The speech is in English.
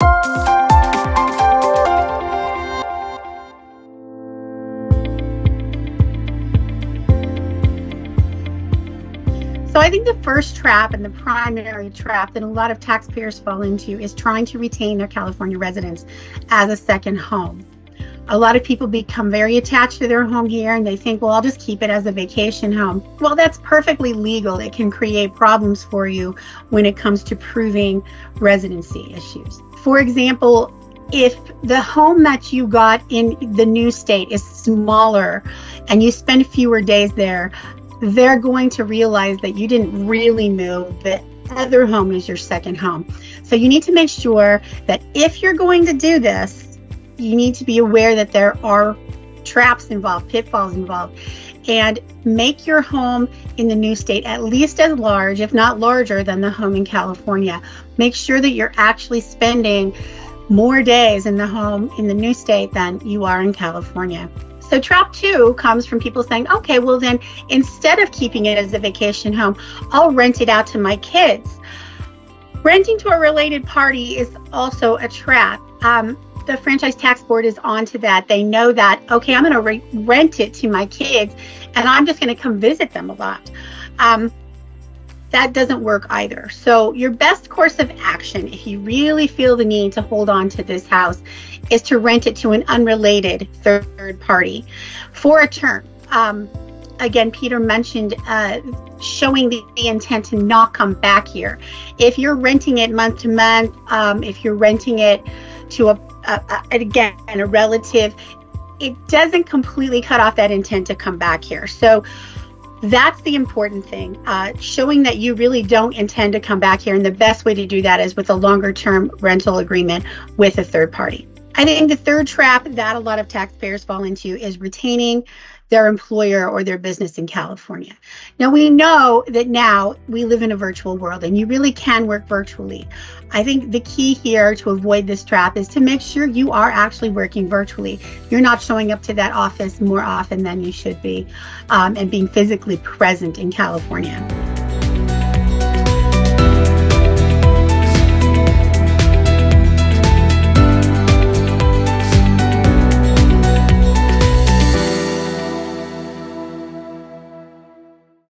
So I think the first trap and the primary trap that a lot of taxpayers fall into is trying to retain their California residence as a second home. A lot of people become very attached to their home here and they think, well, I'll just keep it as a vacation home. Well, that's perfectly legal. It can create problems for you when it comes to proving residency issues. For example, if the home that you got in the new state is smaller and you spend fewer days there, they're going to realize that you didn't really move. The other home is your second home. So you need to make sure that if you're going to do this, you need to be aware that there are traps involved, pitfalls involved, and make your home in the new state at least as large, if not larger, than the home in California. Make sure that you're actually spending more days in the home in the new state than you are in California. So trap 2 comes from people saying, okay, well then instead of keeping it as a vacation home, I'll rent it out to my kids. Renting to a related party is also a trap. The Franchise Tax Board is onto that. They know that, okay, I'm going to rent it to my kids and I'm just going to come visit them a lot. That doesn't work either. So your best course of action, if you really feel the need to hold on to this house, is to rent it to an unrelated third party for a term. Again, Peter mentioned showing the intent to not come back here. If you're renting it month to month, if you're renting it to a relative, it doesn't completely cut off that intent to come back here. So that's the important thing, showing that you really don't intend to come back here. And the best way to do that is with a longer term rental agreement with a third party. I think the third trap that a lot of taxpayers fall into is retaining their employer or their business in California. Now, we know that now we live in a virtual world and you really can work virtually. I think the key here to avoid this trap is to make sure you are actually working virtually. You're not showing up to that office more often than you should be, and being physically present in California.